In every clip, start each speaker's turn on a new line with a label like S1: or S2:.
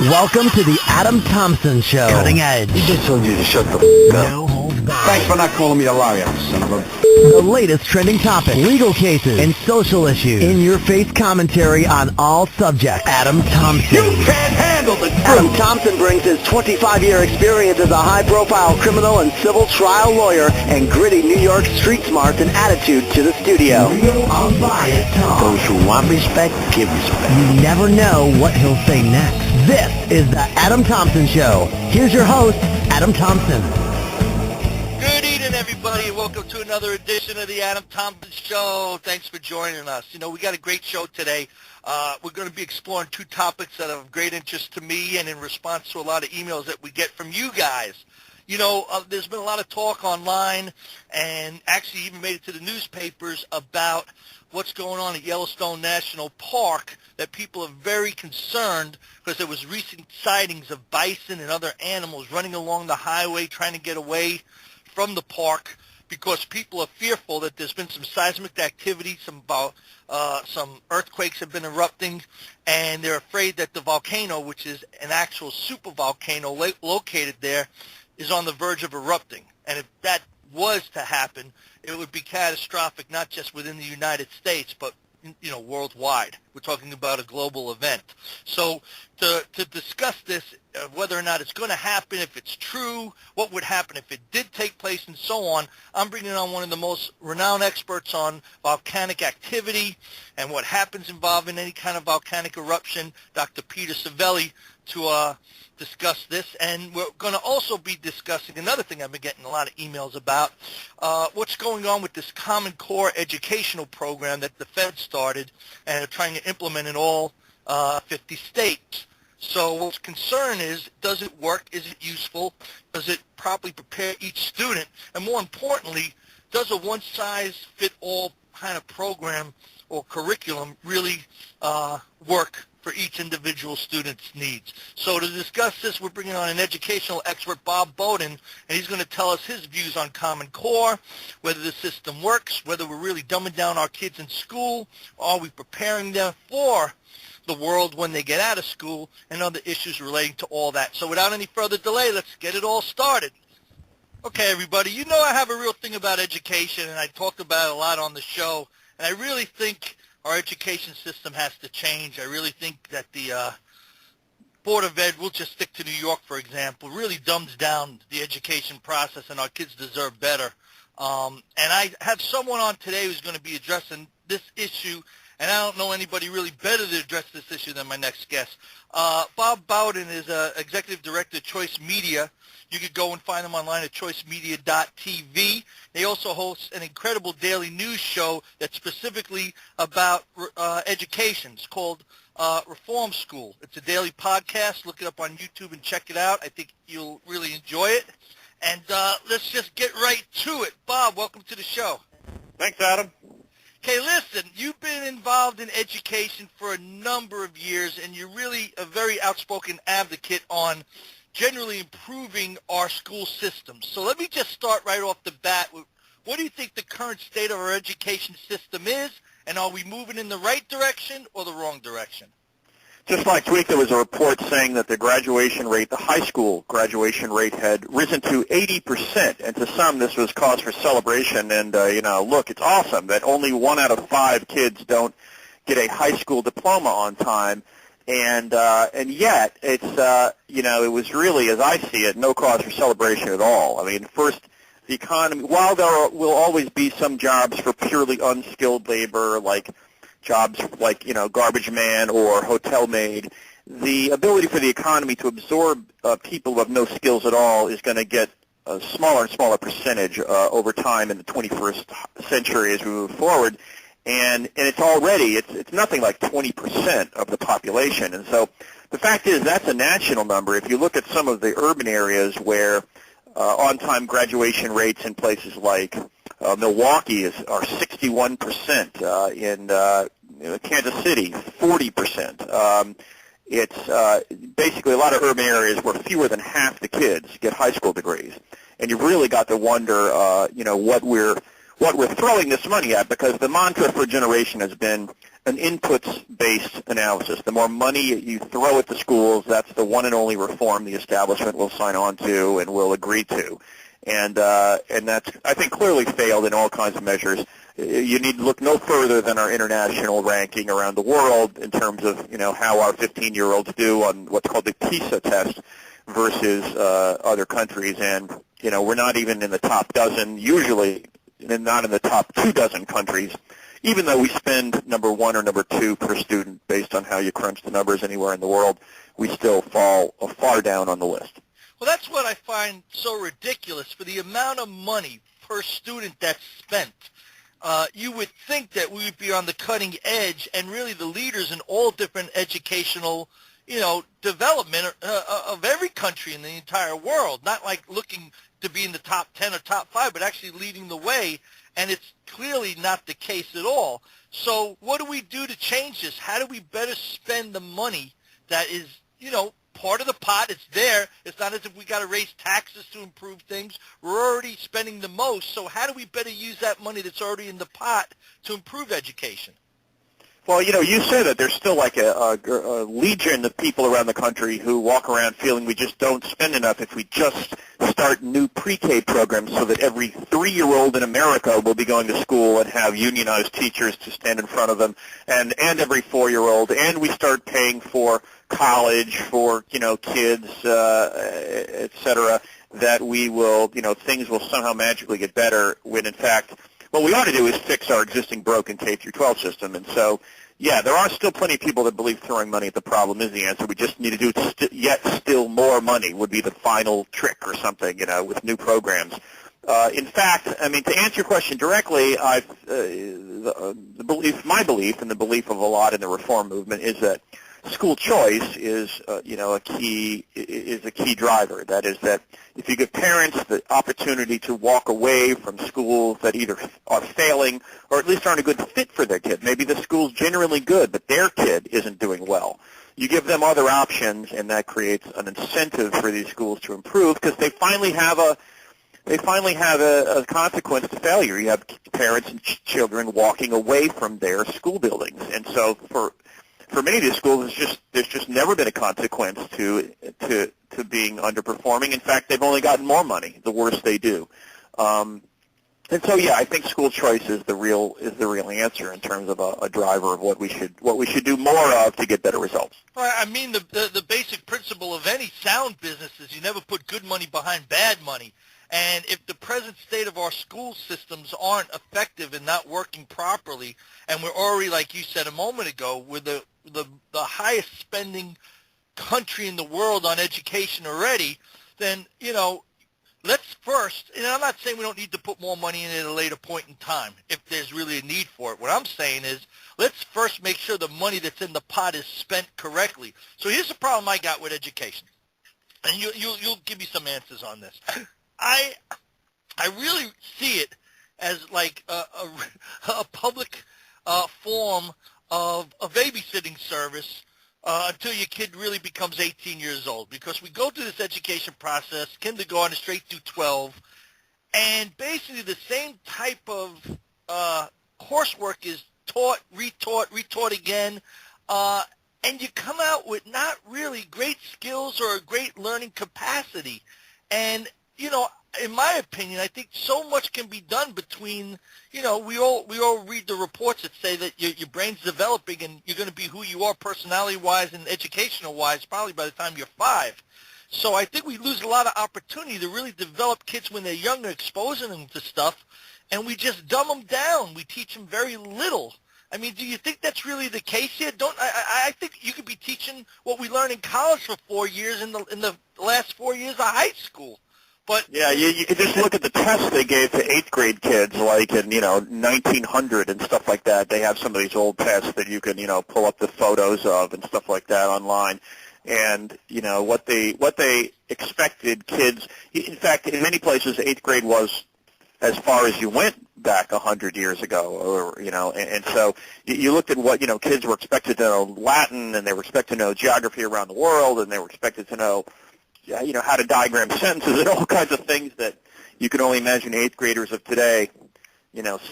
S1: Welcome to the Adam Thompson Show. Cutting edge.
S2: He just told you to shut the up.
S1: No holds barred.
S2: Thanks for not calling me a liar, son of a...
S1: The latest trending topics, legal cases, and social issues. In-your-face commentary on all subjects. Adam Thompson.
S2: You can't handle the truth!
S1: Adam Thompson brings his 25-year experience as a high-profile criminal and civil trial lawyer and gritty New York street smarts and attitude to the studio.
S2: Real unbiased talk. Those who want respect, give respect.
S1: You never know what he'll say next. This is the Adam Thompson Show. Here's your host, Adam Thompson.
S3: Good evening, everybody, and welcome to another edition of the Adam Thompson Show. Thanks for joining us. You know, we got a great show today. We're going to be exploring two topics that are of great interest to me and in response to a lot of emails that we get from you guys. You know, there's been a lot of talk online and actually even made it to the newspapers about what's going on at Yellowstone National Park, that people are very concerned because there was recent sightings of bison and other animals running along the highway trying to get away from the park because people are fearful that there's been some seismic activity, some earthquakes have been erupting, and they're afraid that the volcano, which is an actual supervolcano located there, is on the verge of erupting. And if that was to happen, it would be catastrophic, not just within the United States, but worldwide. We're talking about a global event. So to discuss this, whether or not it's going to happen, if it's true, what would happen if it did take place, and so on, I'm bringing on one of the most renowned experts on volcanic activity and what happens involving any kind of volcanic eruption, Dr. Peter Cervelli, to discuss this. And we're going to also be discussing another thing I've been getting a lot of emails about, what's going on with this Common Core educational program that the Fed started and are trying to implement in all 50 states. So what's concern is, does it work? Is it useful? Does it properly prepare each student? And more importantly, does a one-size-fit-all kind of program or curriculum really work for each individual student's needs? So to discuss this, we're bringing on an educational expert, Bob Bowden, and he's going to tell us his views on Common Core, whether the system works, whether we're really dumbing down our kids in school, are we preparing them for the world when they get out of school, and other issues relating to all that. So without any further delay, let's get it all started. Okay, everybody, you know I have a real thing about education, and I talked about it a lot on the show, and I really think our education system has to change. I really think that the Board of Ed, we'll just stick to New York, for example, really dumbs down the education process, and our kids deserve better. And I have someone on today who's going to be addressing this issue, and I don't know anybody really better to address this issue than my next guest. Bob Bowden is Executive Director of Choice Media. You could go and find them online at choicemedia.tv. They also host an incredible daily news show that's specifically about education. It's called Reform School. It's a daily podcast. Look it up on YouTube and check it out. I think you'll really enjoy it. And let's just get right to it. Bob, welcome to the show.
S4: Thanks, Adam.
S3: Okay, listen, you've been involved in education for a number of years, and you're really a very outspoken advocate on generally improving our school systems. So let me just start right off the bat with, what do you think the current state of our education system is, and are we moving in the right direction or the wrong direction?
S4: Just last week, there was a report saying that the graduation rate, the high school graduation rate, had risen to 80%, and to some, this was cause for celebration. And look, it's awesome that only 1 out of 5 kids don't get a high school diploma on time, and yet it's it was really, as I see it, no cause for celebration at all. I mean, first, the economy. While there will always be some jobs for purely unskilled labor, like jobs like, garbage man or hotel maid, the ability for the economy to absorb people who have no skills at all is going to get a smaller and smaller percentage over time in the 21st century as we move forward. And it's already, it's nothing like 20% of the population. And so the fact is that's a national number. If you look at some of the urban areas where on-time graduation rates in places like Milwaukee are 61%, in Kansas City 40%. It's basically a lot of urban areas where fewer than half the kids get high school degrees, and you've really got to wonder, what we're throwing this money at, because the mantra for a generation has been an inputs-based analysis. The more money you throw at the schools, that's the one and only reform the establishment will sign on to and will agree to. And that's, I think, clearly failed in all kinds of measures. You need to look no further than our international ranking around the world in terms of, how our 15-year-olds do on what's called the PISA test versus other countries. And, we're not even in the top dozen, usually not in the top 24 countries, even though we spend number 1 or number 2 per student based on how you crunch the numbers anywhere in the world, we still fall far down on the list.
S3: Well, that's what I find so ridiculous. For the amount of money per student that's spent, you would think that we would be on the cutting edge and really the leaders in all different educational, development of every country in the entire world, not like looking to be in the top 10 or top 5, but actually leading the way, and it's clearly not the case at all. So what do we do to change this? How do we better spend the money that is, part of the pot? It's there. It's not as if we got to raise taxes to improve things. We're already spending the most, so how do we better use that money that's already in the pot to improve education?
S4: Well, you said that there's still like a legion of people around the country who walk around feeling we just don't spend enough if we just start new pre-K programs so that every 3-year-old in America will be going to school and have unionized teachers to stand in front of them, and every 4-year-old, and we start paying for college for, kids, et cetera, that we will, things will somehow magically get better when, in fact, what we ought to do is fix our existing broken K-12 system. And so, yeah, there are still plenty of people that believe throwing money at the problem is the answer. We just need to do yet still more money would be the final trick or something, with new programs. In fact, to answer your question directly, my belief and the belief of a lot in the reform movement is that school choice is, a key driver. That is that if you give parents the opportunity to walk away from schools that either are failing or at least aren't a good fit for their kid, maybe the school's generally good, but their kid isn't doing well. You give them other options, and that creates an incentive for these schools to improve because they finally have a consequence to failure. You have parents and children walking away from their school buildings, and so for many of these schools, there's just never been a consequence to being underperforming. In fact, they've only gotten more money the worse they do. And so, yeah, I think school choice is the real answer in terms of a driver of what we should do more of to get better results.
S3: Well, the basic principle of any sound business is you never put good money behind bad money. And if the present state of our school systems aren't effective and not working properly, and we're already, like you said a moment ago, we're the highest spending country in the world on education already, then, let's first, and I'm not saying we don't need to put more money in at a later point in time if there's really a need for it. What I'm saying is let's first make sure the money that's in the pot is spent correctly. So here's the problem I got with education, and you'll give me some answers on this. I really see it as like a public form of a babysitting service until your kid really becomes 18 years old, because we go through this education process, kindergarten straight through 12, and basically the same type of coursework is taught, retaught again, and you come out with not really great skills or a great learning capacity. And in my opinion, I think so much can be done between, we all read the reports that say that your brain's developing and you're going to be who you are personality-wise and educational-wise probably by the time you're 5. So I think we lose a lot of opportunity to really develop kids when they're younger, exposing them to stuff, and we just dumb them down. We teach them very little. Do you think that's really the case here? I think you could be teaching what we learn in college for 4 years in the last 4 years of high school. But
S4: yeah, you could just look at the tests they gave to 8th grade kids, like in 1900 and stuff like that. They have some of these old tests that you can pull up the photos of and stuff like that online. And what they expected kids. In fact, in many places, 8th grade was as far as you went back 100 years ago, or and so you looked at what kids were expected to know Latin, and they were expected to know geography around the world, and they were expected to know how to diagram sentences and all kinds of things that you can only imagine 8th graders of today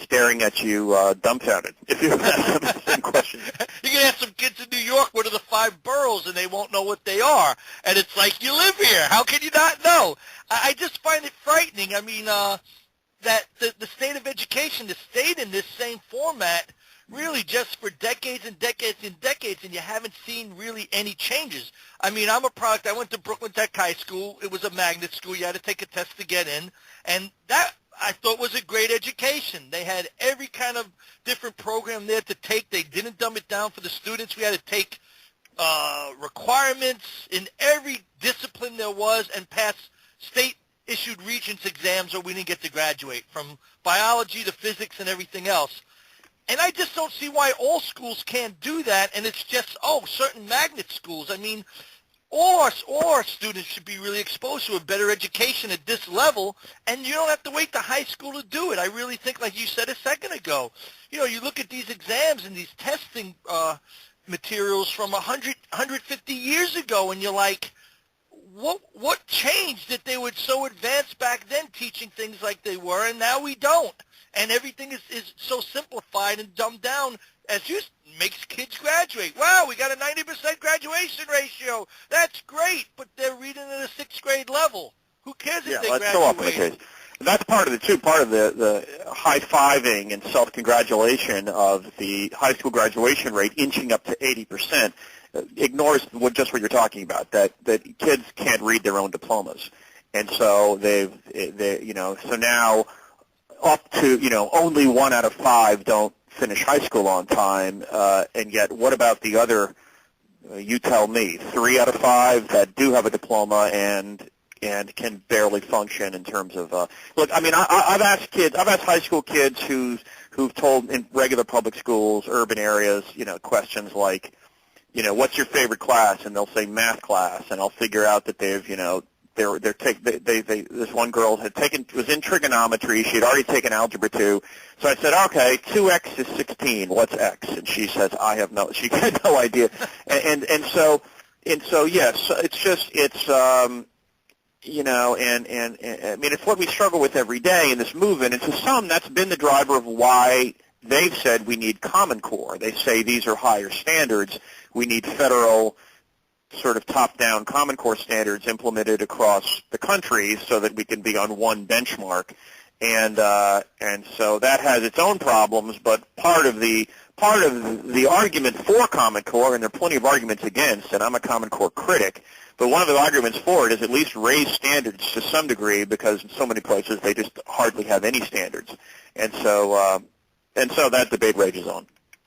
S4: staring at you dumbfounded if you ask them the same question.
S3: You can ask some kids in New York what are the 5 boroughs, and they won't know what they are. And it's like, you live here. How can you not know? I just find it frightening. I mean, that the state of education has stayed in this same format really just for decades and decades and decades, and you haven't seen really any changes. I mean, I'm a product. I went to Brooklyn Tech High School. It was a magnet school. You had to take a test to get in, and that I thought was a great education. They had every kind of different program there to take. They didn't dumb it down for the students. We had to take requirements in every discipline there was and pass state-issued Regents exams or we didn't get to graduate, from biology to physics and everything else. And I just don't see why all schools can't do that, and it's just, certain magnet schools. I mean, all our students should be really exposed to a better education at this level, and you don't have to wait to high school to do it. I really think, like you said a second ago, you look at these exams and these testing materials from 150 years ago, and you're like, what changed that they were so advanced back then teaching things like they were, and now we don't? And everything is so simplified and dumbed down as just makes kids graduate. Wow, we got a 90% graduation ratio. That's great, but they're reading at a 6th grade level. Who cares if they graduate?
S4: That's so often the case. And that's part of the high-fiving and self-congratulation of the high school graduation rate inching up to 80%. Ignores just what you're talking about, that kids can't read their own diplomas. And so so now up to, only 1 out of 5 don't finish high school on time, and yet what about the other, you tell me, 3 out of 5 that do have a diploma and can barely function in terms of, look, I mean, I've asked high school kids who've told in regular public schools, urban areas, questions like, what's your favorite class? And they'll say math class, and I'll figure out that they've, this one girl was in trigonometry. She had already taken algebra 2. So I said, okay, 2x is 16. What's x? And she says, she had no idea. And so yes, I mean, it's what we struggle with every day in this movement. And to some, that's been the driver of why they've said we need Common Core. They say these are higher standards. We need federal sort of top-down Common Core standards implemented across the country so that we can be on one benchmark. And so that has its own problems, but part of the argument for Common Core, and there are plenty of arguments against, and I'm a Common Core critic, but one of the arguments for it is at least raise standards to some degree, because in so many places they just hardly have any standards. And so that debate rages on.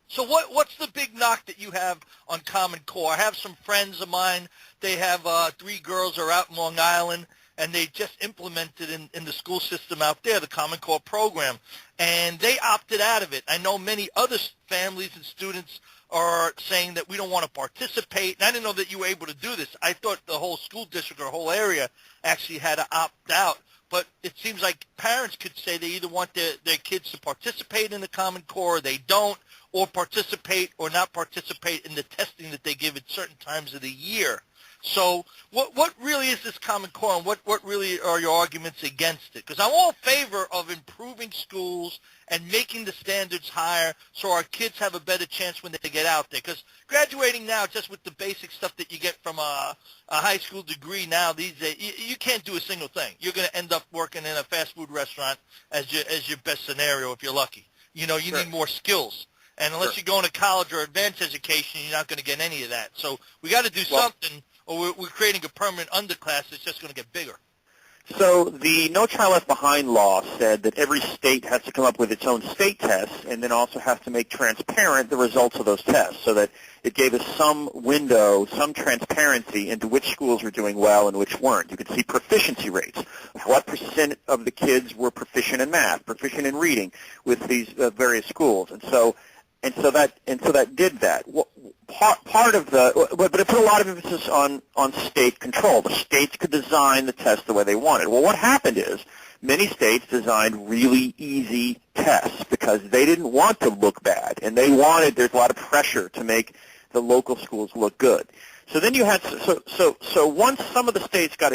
S3: So what's the big knock that you have on Common Core? I have some friends of mine. They have 3 girls are out in Long Island, and they just implemented in the school system out there the Common Core program, and they opted out of it. I know many other families and students are saying that we don't want to participate, and I didn't know that you were able to do this. I thought the whole school district or whole area actually had to opt out. But it seems like parents could say they either want their kids to participate in the Common Core or they don't, or participate or not participate in the testing that they give at certain times of the year. So what really is this Common Core, and what really are your arguments against it? Because I'm all in favor of improving schools and making the standards higher so our kids have a better chance when they get out there. Because graduating now, just with the basic stuff that you get from a high school degree now these days, you can't do a single thing. You're going to end up working in a fast food restaurant as your best scenario if you're lucky. You need more skills. And unless you're going to college or advanced education, you're not going to get any of that. So we got to do something, or we're creating a permanent underclass that's just going to get bigger.
S4: So the No Child Left Behind law said that every state has to come up with its own state tests and then also has to make transparent the results of those tests, so that it gave us some window, some transparency into which schools were doing well and which weren't. You could see proficiency rates. What percent of the kids were proficient in math, proficient in reading with these various schools. And so that did that. Part of but it put a lot of emphasis on state control. The states could design the test the way they wanted. Well, what happened is many states designed really easy tests because they didn't want to look bad, and there's a lot of pressure to make the local schools look good. So then you had so once some of the states got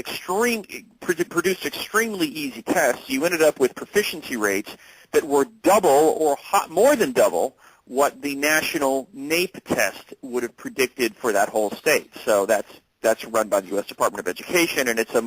S4: produced extremely easy tests, you ended up with proficiency rates that were double or more than double what the national NAEP test would have predicted for that whole state. So that's run by the U.S. Department of Education, and it's a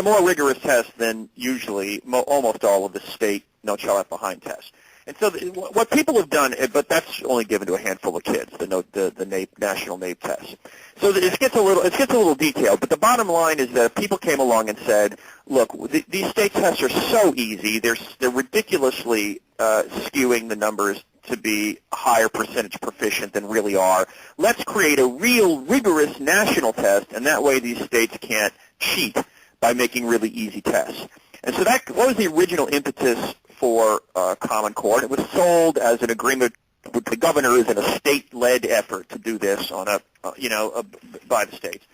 S4: more rigorous test than usually almost all of the state No Child Left Behind tests. And so what people have done, but that's only given to a handful of kids, the NAEP, national NAEP test. So it gets a little detailed, but the bottom line is that people came along and said, look, these state tests are so easy, they're ridiculously skewing the numbers to be a higher percentage proficient than really are. Let's create a real rigorous national test, and that way these states can't cheat by making really easy tests. And so that was the original impetus for Common Core. It was sold as an agreement with the governors in a state-led effort to do this on by the states.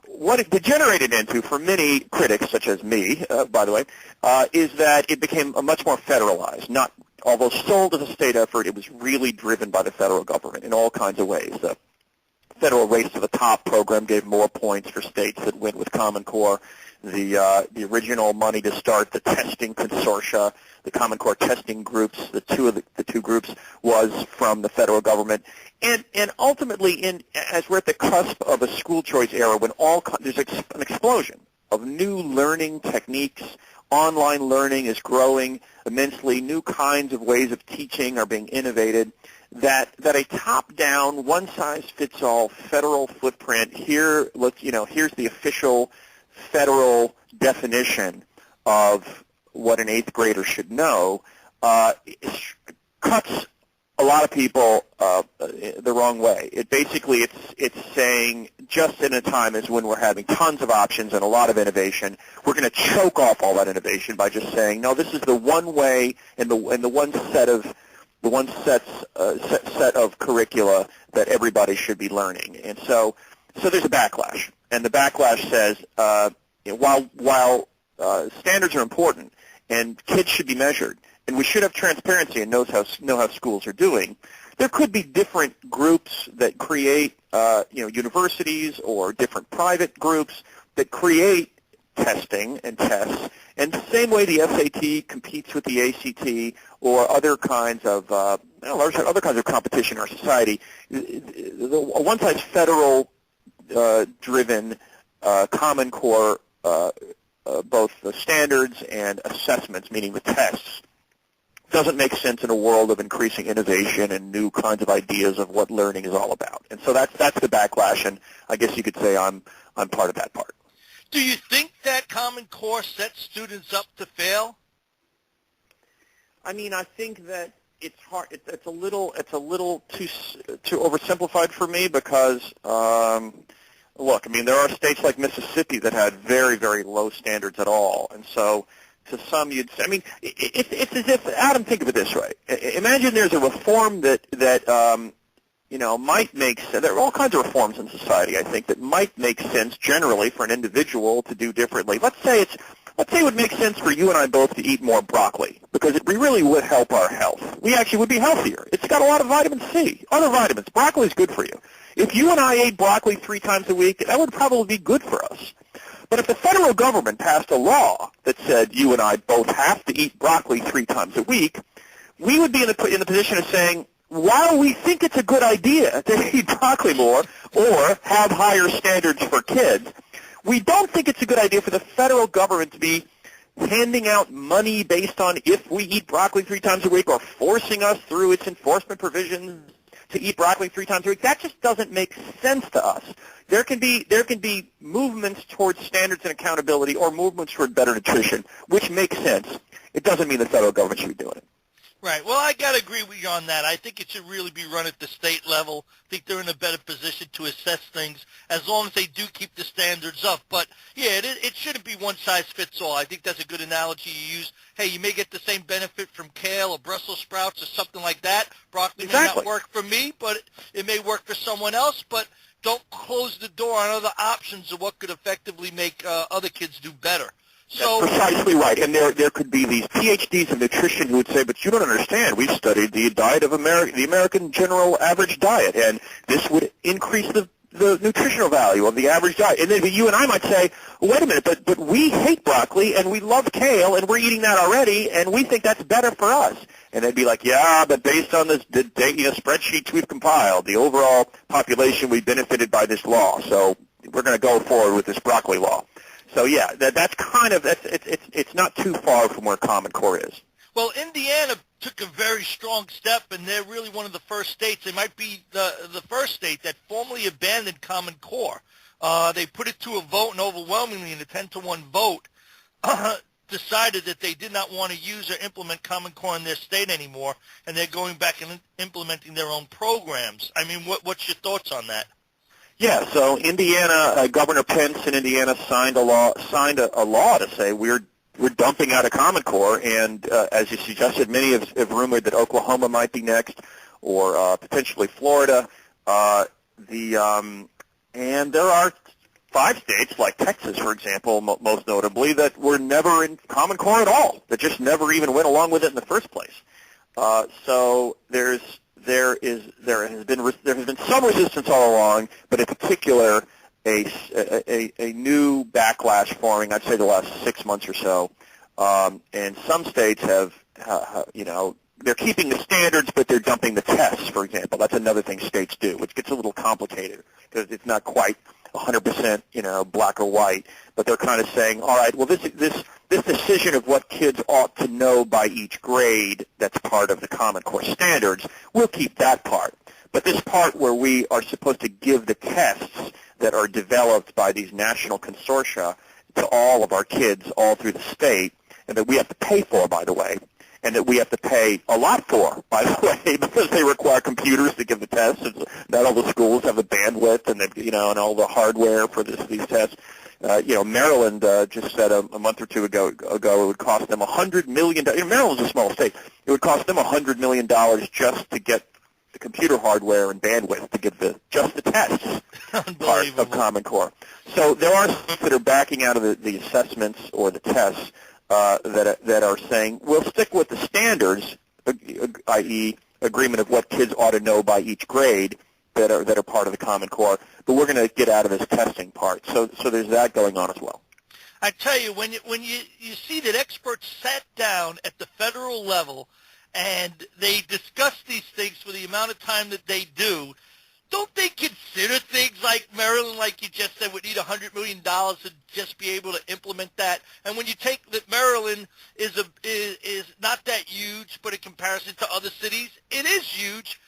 S4: What it degenerated into for many critics, such as me, by the way, is that it became a much more federalized. Although sold as a state effort, it was really driven by the federal government in all kinds of ways. The Federal Race to the Top program gave more points for states that went with Common Core. The original money to start the testing consortia, the Common Core testing groups, the two groups was from the federal government, and ultimately, as we're at the cusp of a school choice era, when there's an explosion of new learning techniques. Online learning is growing immensely. New kinds of ways of teaching are being innovated. That a top-down, one-size-fits-all federal footprint. Here's the official federal definition of what an eighth grader should know, cuts a lot of people the wrong way. It's saying just in a time as when we're having tons of options and a lot of innovation, we're going to choke off all that innovation by just saying, no, this is the one way and the one set of curricula that everybody should be learning. And so there's a backlash, and the backlash says while standards are important and kids should be measured, and we should have transparency and know how schools are doing, there could be different groups that create universities or different private groups that create testing and tests, and the same way the SAT competes with the ACT or other kinds of competition in our society. One side's federal driven Common Core, both the standards and assessments, meaning the tests, doesn't make sense in a world of increasing innovation and new kinds of ideas of what learning is all about. And so that's the backlash, and I guess you could say I'm part of that part.
S3: Do you think that Common Core sets students up to fail?
S4: I mean, I think that it's hard. It's a little too oversimplified for me because look, I mean, there are states like Mississippi that had very, very low standards at all, and so to some you'd say, I mean, it's as if, Adam, think of it this way. Imagine there's a reform that might make sense. There are all kinds of reforms in society, I think, that might make sense generally for an individual to do differently. Let's say it would make sense for you and I both to eat more broccoli because it really would help our health. We actually would be healthier. It's got a lot of vitamin C, other vitamins. Broccoli is good for you. If you and I ate broccoli 3 times a week, that would probably be good for us. But if the federal government passed a law that said you and I both have to eat broccoli 3 times a week, we would be in the position of saying, while we think it's a good idea to eat broccoli more or have higher standards for kids, we don't think it's a good idea for the federal government to be handing out money based on if we eat broccoli 3 times a week or forcing us through its enforcement provisions to eat broccoli 3 times a week. That just doesn't make sense to us. There can be movements towards standards and accountability or movements toward better nutrition, which makes sense. It doesn't mean the federal government should be doing it.
S3: Right. Well, I got to agree with you on that. I think it should really be run at the state level. I think they're in a better position to assess things as long as they do keep the standards up. But, yeah, it shouldn't be one size fits all. I think that's a good analogy you use. Hey, you may get the same benefit from kale or Brussels sprouts or something like that. Broccoli may not work for me, but it may work for someone else. But don't close the door on other options of what could effectively make other kids do better. So
S4: that's precisely right. And there could be these PhDs in nutrition who would say, but you don't understand. We've studied the diet of the American general average diet, and this would increase the nutritional value of the average diet. And then you and I might say, wait a minute, but we hate broccoli, and we love kale, and we're eating that already, and we think that's better for us. And they'd be like, yeah, but based on the spreadsheets we've compiled, the overall population, we benefited by this law, so we're going to go forward with this broccoli law. So yeah, that's kind of it's not too far from where Common Core is.
S3: Well, Indiana took a very strong step, and they're really one of the first states. They might be the first state that formally abandoned Common Core. They put it to a vote, and overwhelmingly, in a 10-to-1 vote, decided that they did not want to use or implement Common Core in their state anymore, and they're going back and implementing their own programs. I mean, what's your thoughts on that?
S4: Yeah, so Indiana, Governor Pence in Indiana signed a law to say we're dumping out of Common Core, and as you suggested, many have rumored that Oklahoma might be next, or potentially Florida. And there are 5 states, like Texas, for example, most notably, that were never in Common Core at all, that just never even went along with it in the first place. So there has been some resistance all along, but in particular a new backlash forming, I'd say the last 6 months or so. And some states have they're keeping the standards, but they're dumping the tests, for example. That's another thing states do, which gets a little complicated because it's not quite 100%, black or white. But they're kind of saying, all right, well, this decision of what kids ought to know by each grade that's part of the Common Core standards, we'll keep that part. But this part where we are supposed to give the tests that are developed by these national consortia to all of our kids all through the state, and that we have to pay for, by the way, and that we have to pay a lot for, by the way, because they require computers to give the tests. Not all the schools have the bandwidth and and all the hardware for these tests. Maryland just said a month or two ago it would cost them $100 million. Maryland's a small state. It would cost them $100 million just to get the computer hardware and bandwidth to give just the tests part of Common Core. So there are some that are backing out of the assessments or the tests that are saying we'll stick with the standards, i.e. agreement of what kids ought to know by each grade that are part of the Common Core, but we're going to get out of this testing part. So there's that going on as well.
S3: I tell you, when you see that experts sat down at the federal level and they discuss these things for the amount of time that they do, don't they consider things like Maryland, like you just said, would need $100 million to just be able to implement that? And when you take that Maryland is not that huge, but in comparison to other cities, it is huge.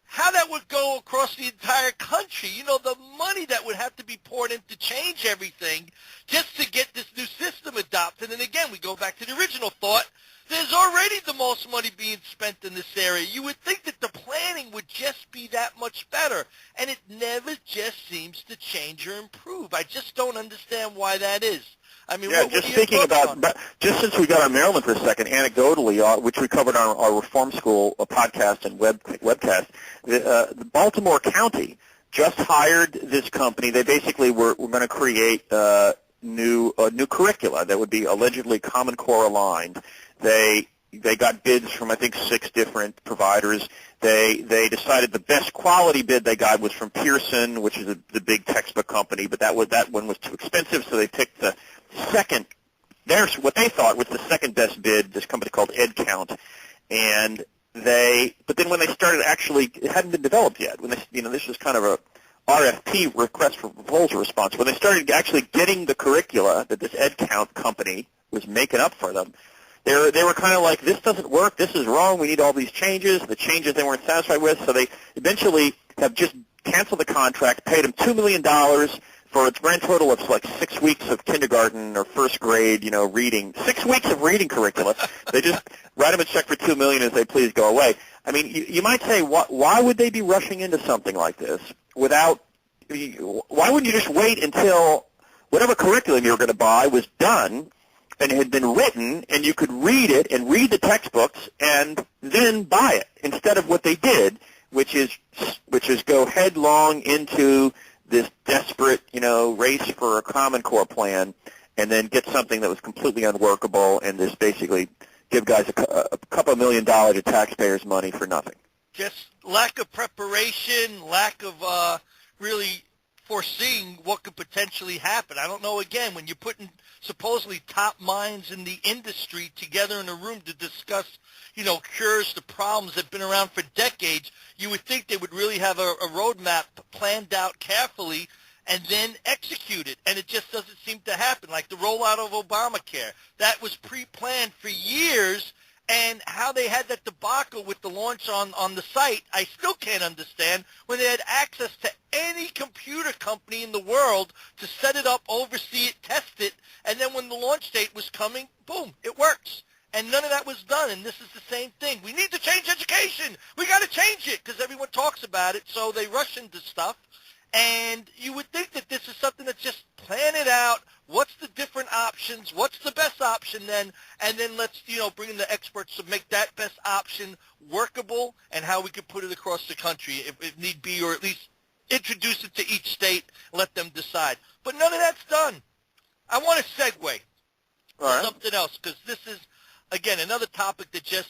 S3: How that would go across the entire country, the money that would have to be poured in to change everything just to get this new system adopted. And again, we go back to the original thought. There's already the most money being spent in this area. You would think that the planning would just be that much better, and it never just seems to change or improve. I just don't understand why that is. I mean,
S4: yeah, just thinking about, just since we got on Maryland for a second, anecdotally, which we covered on our Reform School podcast and webcast, the Baltimore County just hired this company. They basically were going to create new curricula that would be allegedly Common Core aligned. They got bids from, I think, 6 different providers. They decided the best quality bid they got was from Pearson, which is the big textbook company, but that one was too expensive, so they picked the second. There's what they thought was the second best bid, this company called EdCount, but then when they started it hadn't been developed yet. When this was kind of a RFP, request for proposal response. When they started actually getting the curricula that this EdCount company was making up for them, they were kind of like, this doesn't work, this is wrong, we need all these changes. The changes they weren't satisfied with, so they eventually have just canceled the contract, paid them $2 million for its grand total of like 6 weeks of kindergarten or first grade, reading. 6 weeks of reading curricula. They just write them a check for $2 million as they please go away. I mean, you might say, why would they be rushing into something like this why wouldn't you just wait until whatever curriculum you were going to buy was done and had been written, and you could read it and read the textbooks and then buy it, instead of what they did, which is go headlong into this desperate, race for a Common Core plan, and then get something that was completely unworkable and just basically give guys a couple $1 million of taxpayers' money for nothing.
S3: Just lack of preparation, lack of really foreseeing what could potentially happen. I don't know, again, when you're putting supposedly top minds in the industry together in a room to discuss, cures to problems that have been around for decades, you would think they would really have a roadmap planned out carefully and then execute it. And it just doesn't seem to happen. Like the rollout of Obamacare, that was pre-planned for years. And how they had that debacle with the launch on the site, I still can't understand, when they had access to any computer company in the world to set it up, oversee it, test it, and then when the launch date was coming, boom, it works. And none of that was done, and this is the same thing. We need to change education. We got to change it because everyone talks about it, so they rush into stuff. And you would think that this is something that's just plan it out. What's the different options? What's the best option then? And then let's, bring in the experts to make that best option workable and how we could put it across the country if need be, or at least introduce it to each state and let them decide. But none of that's done. I want to segue to something else because this is, again, another topic that just,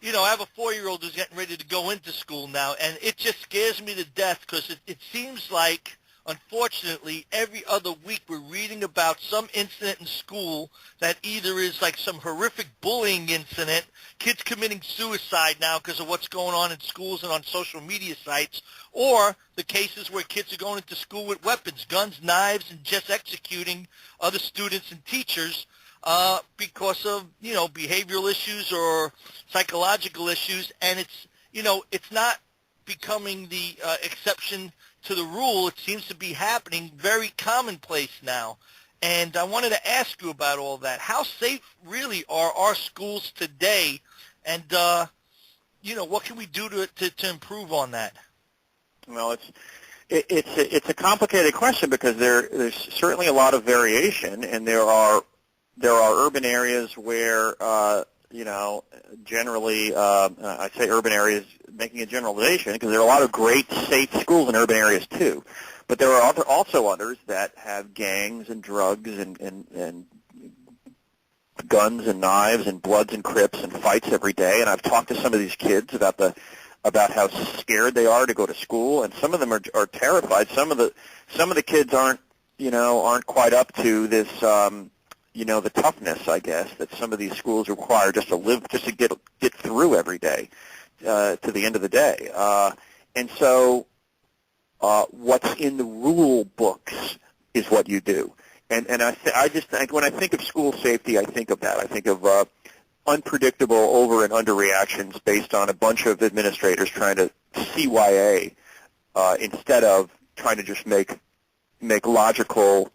S3: I have a 4-year-old who's getting ready to go into school now, and it just scares me to death because it seems like, unfortunately, every other week we're reading about some incident in school that either is like some horrific bullying incident, kids committing suicide now because of what's going on in schools and on social media sites, or the cases where kids are going into school with weapons, guns, knives, and just executing other students and teachers because of, behavioral issues or psychological issues, and it's not becoming the exception to the rule. It seems to be happening very commonplace now. And I wanted to ask you about all that. How safe really are our schools today? And, what can we do to improve on that?
S4: Well, it's a complicated question because there's certainly a lot of variation, and there are urban areas where, generally, I say urban areas making a generalization because there are a lot of great, safe schools in urban areas too. But there are also others that have gangs and drugs and guns and knives and Bloods and Crips and fights every day. And I've talked to some of these kids about how scared they are to go to school, and some of them are terrified. Some of the kids aren't quite up to this. The toughness, I guess, that some of these schools require just to get through every day to the end of the day. And so what's in the rule books is what you do. And I just think when I think of school safety, I think of that. I think of unpredictable over and under reactions based on a bunch of administrators trying to CYA instead of trying to just make logical,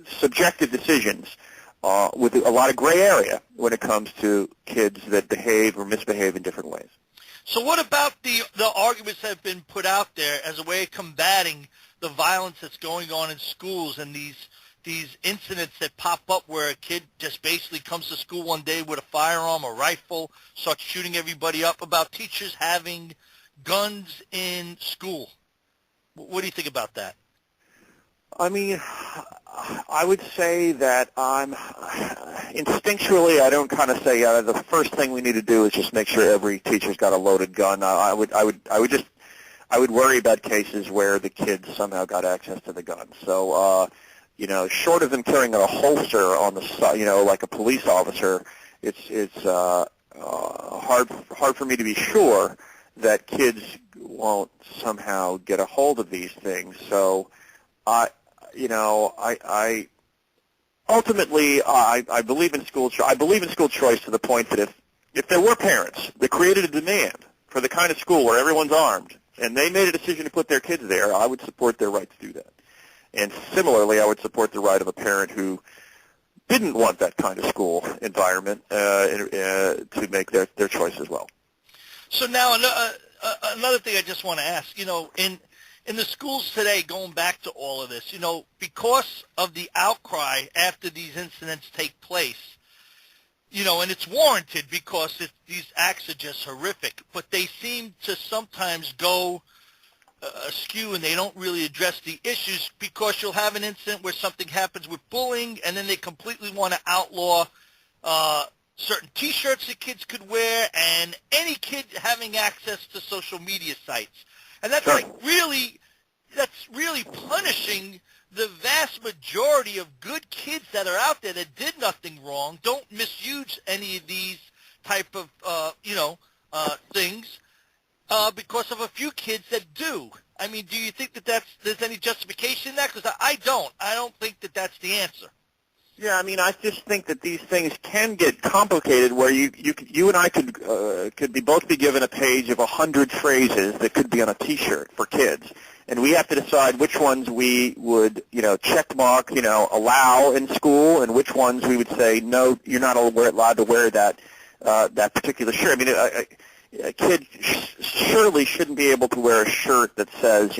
S4: subjective decisions with a lot of gray area when it comes to kids that behave or misbehave in different ways.
S3: So what about the arguments that have been put out there as a way of combating the violence that's going on in schools and these incidents that pop up where a kid just basically comes to school one day with a firearm, a rifle, starts shooting everybody up, about teachers having guns in school? What do you think about that?
S4: I mean, I would say that instinctually, I don't kind of say the first thing we need to do is just make sure every teacher's got a loaded gun. I would worry about cases where the kids somehow got access to the gun. So, short of them carrying a holster on the side, like a police officer, it's hard for me to be sure that kids won't somehow get a hold of these things. So, ultimately, I believe in school. I believe in school choice to the point that if there were parents that created a demand for the kind of school where everyone's armed and they made a decision to put their kids there, I would support their right to do that. And similarly, I would support the right of a parent who didn't want that kind of school environment to make their choice as well.
S3: So now another thing I just want to ask, in the schools today, going back to all of this, because of the outcry after these incidents take place, and it's warranted because these acts are just horrific, but they seem to sometimes go askew and they don't really address the issues, because you'll have an incident where something happens with bullying and then they completely want to outlaw certain T-shirts that kids could wear and any kid having access to social media sites. And that's that's really punishing the vast majority of good kids that are out there that did nothing wrong, don't misuse any of these type of, things because of a few kids that do. I mean, do you think that there's any justification in that? Because I don't. I don't think that that's the answer.
S4: Yeah, I mean, I just think that these things can get complicated where you and I could both be given a page of 100 phrases that could be on a T-shirt for kids, and we have to decide which ones we would, check mark, allow in school, and which ones we would say, no, you're not allowed to wear that particular shirt. I mean, a kid surely shouldn't be able to wear a shirt that says,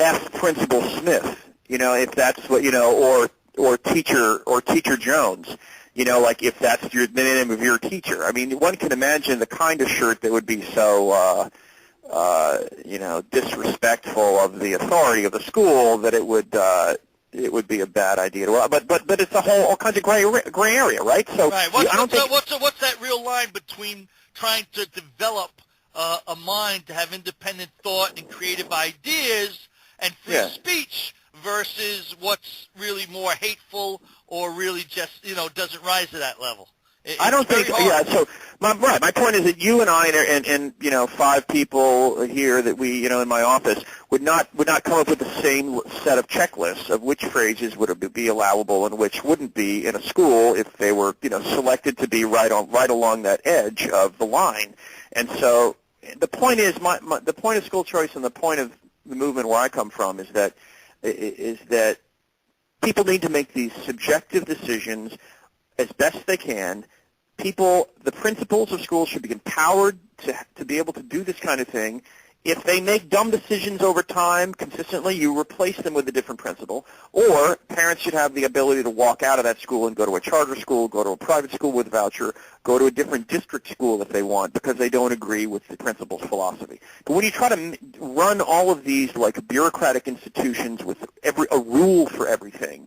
S4: F Principal Smith. If that's what, or Teacher Jones, like if that's the name of your teacher. I mean, one can imagine the kind of shirt that would be so, disrespectful of the authority of the school that it would be a bad idea. But it's all kinds of gray area, right? So
S3: right. What's that real line between trying to develop a mind to have independent thought and creative ideas and free speech versus what's really more hateful or really just, doesn't rise to that level?
S4: I don't think, so my point is that you and I and 5 people here that we, in my office would not come up with the same set of checklists of which phrases would be allowable and which wouldn't be in a school if they were, selected to be right along that edge of the line. And so the point is, the point of school choice and the point of the movement where I come from is that people need to make these subjective decisions as best they can. The principals of schools should be empowered to be able to do this kind of thing. If they make dumb decisions over time consistently, you replace them with a different principal. Or parents should have the ability to walk out of that school and go to a charter school, go to a private school with a voucher, go to a different district school if they want because they don't agree with the principal's philosophy. But when you try to run all of these like bureaucratic institutions with a rule for everything,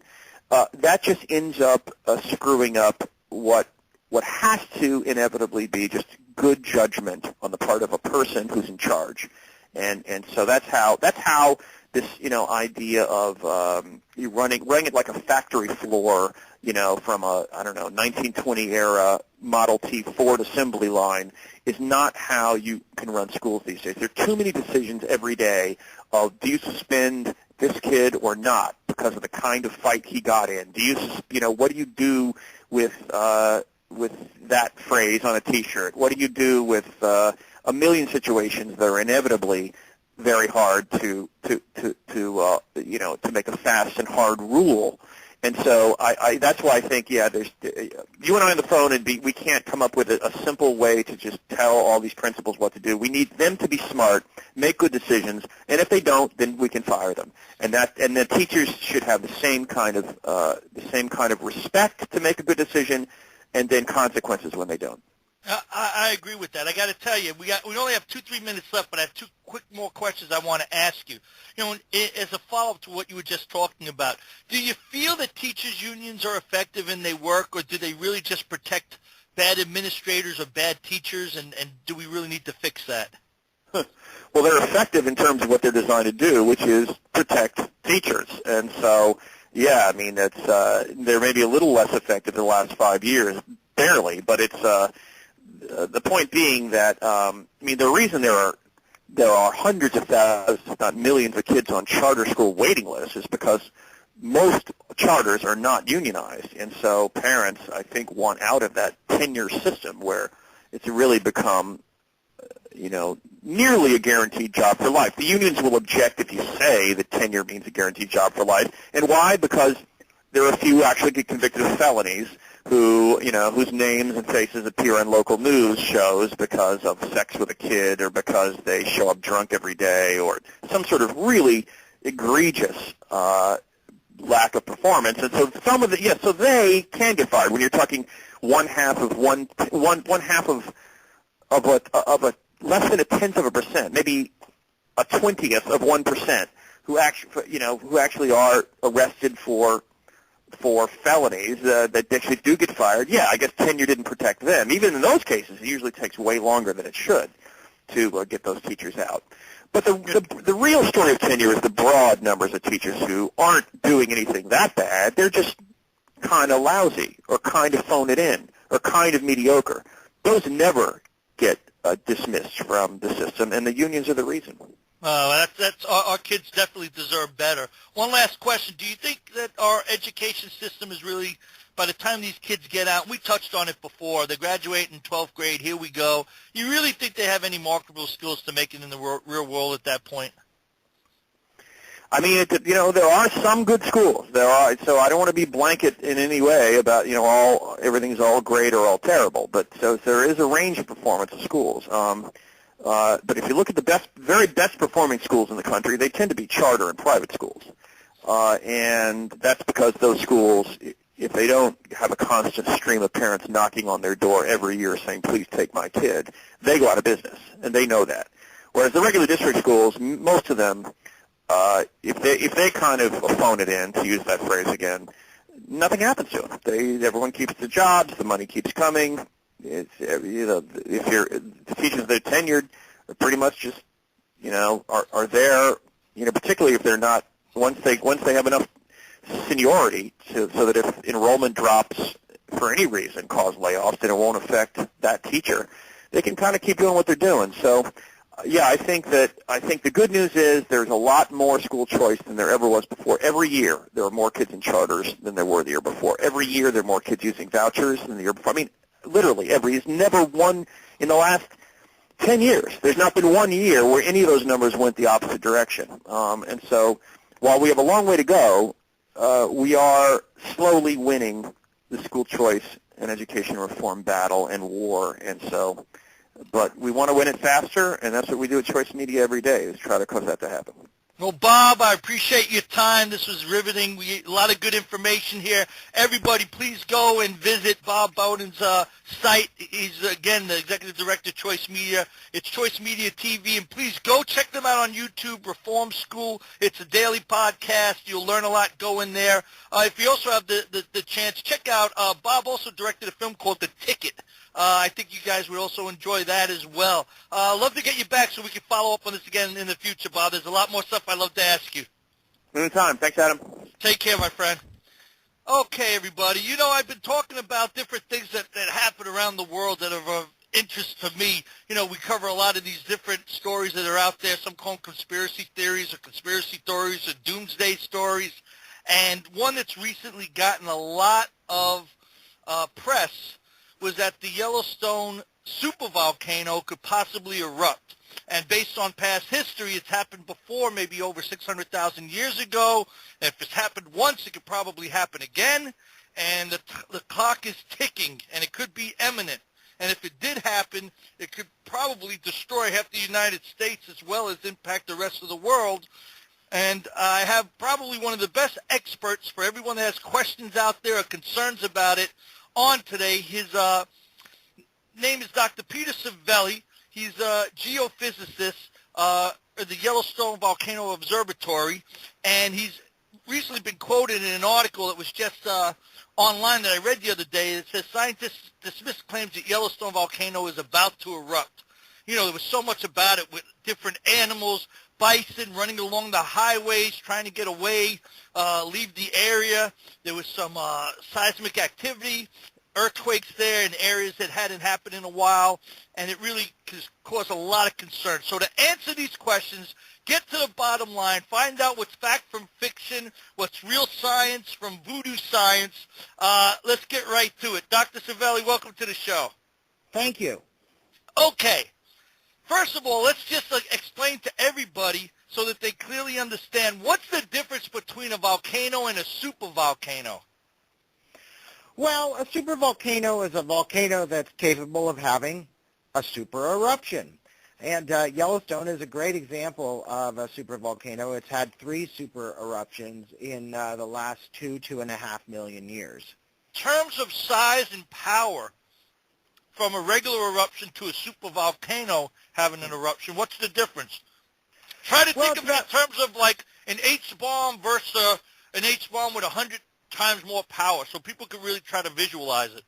S4: that just ends up screwing up what has to inevitably be just good judgment on the part of a person who's in charge. And so that's how this idea of you running it like a factory floor, from a 1920 era Model T Ford assembly line is not how you can run schools these days. There are too many decisions every day of do you suspend this kid or not because of the kind of fight he got in? Do you what do you do with that phrase on a T-shirt? What do you do with a million situations that are inevitably very hard to make a fast and hard rule? And so that's why I think, there's you and I on the phone, and we can't come up with a simple way to just tell all these principals what to do. We need them to be smart, make good decisions, and if they don't, then we can fire them. And the teachers should have the same kind of respect to make a good decision, and then consequences when they don't.
S3: I agree with that. I got to tell you, we only have 2-3 minutes left, but I have 2 quick more questions I want to ask you. As a follow-up to what you were just talking about, do you feel that teachers' unions are effective in their work, or do they really just protect bad administrators or bad teachers, and do we really need to fix that?
S4: Well, they're effective in terms of what they're designed to do, which is protect teachers. And so, I mean, they're maybe a little less effective in the last 5 years, barely, but it's the point being that the reason there are hundreds of thousands, if not millions, of kids on charter school waiting lists is because most charters are not unionized, and so parents, I think, want out of that tenure system where it's really become, nearly a guaranteed job for life. The unions will object if you say that tenure means a guaranteed job for life, and why? Because there are a few who actually get convicted of felonies whose names and faces appear on local news shows because of sex with a kid or because they show up drunk every day or some sort of really egregious lack of performance. And so so they can get fired when you're talking one half of a less than a tenth of a percent, maybe a 20th of 1%, who actually are arrested for felonies that actually do get fired. Yeah, I guess tenure didn't protect them. Even in those cases, it usually takes way longer than it should to get those teachers out. But the real story of tenure is the broad numbers of teachers who aren't doing anything that bad. They're just kind of lousy or kind of phone it in or kind of mediocre. Those never get dismissed from the system, and the unions are the reason.
S3: That's our kids definitely deserve better. One last question. Do you think that our education system is really, by the time these kids get out, we touched on it before, they graduate in 12th grade, here we go. You really think they have any marketable skills to make it in the real world at that point?
S4: I mean, there are some good schools. There are, so I don't want to be blanket in any way about, everything's all great or all terrible. But so there is a range of performance of schools. But if you look at the very best performing schools in the country, they tend to be charter and private schools. And that's because those schools, if they don't have a constant stream of parents knocking on their door every year saying, please take my kid, they go out of business, and they know that. Whereas the regular district schools, most of them, if they kind of phone it in, to use that phrase again, nothing happens to them. Everyone keeps the jobs, the money keeps coming. It's, if the teachers that are tenured are pretty much just, are there, particularly if they're not, once they have enough seniority so that if enrollment drops for any reason cause layoffs, then it won't affect that teacher. They can kind of keep doing what they're doing. So, yeah, I think the good news is there's a lot more school choice than there ever was before. Every year there are more kids in charters than there were the year before. Every year there are more kids using vouchers than the year before. I mean, literally there's never one in the last 10 years. There's not been one year where any of those numbers went the opposite direction. And so while we have a long way to go, we are slowly winning the school choice and education reform battle and war. And so, but we want to win it faster, and that's what we do at Choice Media every day, is try to cause that to happen.
S3: Well, Bob, I appreciate your time. This was riveting. A lot of good information here. Everybody, please go and visit Bob Bowden's site. He's, again, the executive director of Choice Media. It's Choice Media TV. And please go check them out on YouTube, Reform School. It's a daily podcast. You'll learn a lot. Go in there. If you also have the chance, check out, Bob also directed a film called The Ticket. I think you guys would also enjoy that as well. I'd love to get you back so we can follow up on this again in the future, Bob. There's a lot more stuff I'd love to ask you.
S4: Anytime. Thanks, Adam.
S3: Take care, my friend. Okay, everybody. I've been talking about different things that happen around the world that are of interest to me. We cover a lot of these different stories that are out there. Some call them conspiracy theories or conspiracy stories or doomsday stories. And one that's recently gotten a lot of press was that the Yellowstone supervolcano could possibly erupt. And based on past history, it's happened before, maybe over 600,000 years ago. And if it's happened once, it could probably happen again. And the clock is ticking, and it could be imminent. And if it did happen, it could probably destroy half the United States as well as impact the rest of the world. And I have probably one of the best experts for everyone that has questions out there or concerns about it on today. His name is Dr. Peter Cervelli. He's a geophysicist at the Yellowstone Volcano Observatory, and he's recently been quoted in an article that was just online that I read the other day. It says, scientists dismiss claims that Yellowstone volcano is about to erupt. There was so much about it with different animals, bison running along the highways, trying to get away, leave the area. There was some seismic activity, earthquakes there in areas that hadn't happened in a while, and it really caused a lot of concern. So to answer these questions, get to the bottom line, find out what's fact from fiction, what's real science from voodoo science. Let's get right to it. Dr. Cervelli, welcome to the show.
S2: Thank you.
S3: Okay. First of all, let's just explain to everybody so that they clearly understand what's the difference between a volcano and a supervolcano.
S2: Well, a supervolcano is a volcano that's capable of having a super eruption. And Yellowstone is a great example of a supervolcano. It's had 3 super eruptions in the last 2.5 million years.
S3: In terms of size and power, from a regular eruption to a supervolcano having an eruption? What's the difference? Try to think of it in terms of like an H-bomb versus an H-bomb with 100 times more power, so people can really try to visualize it.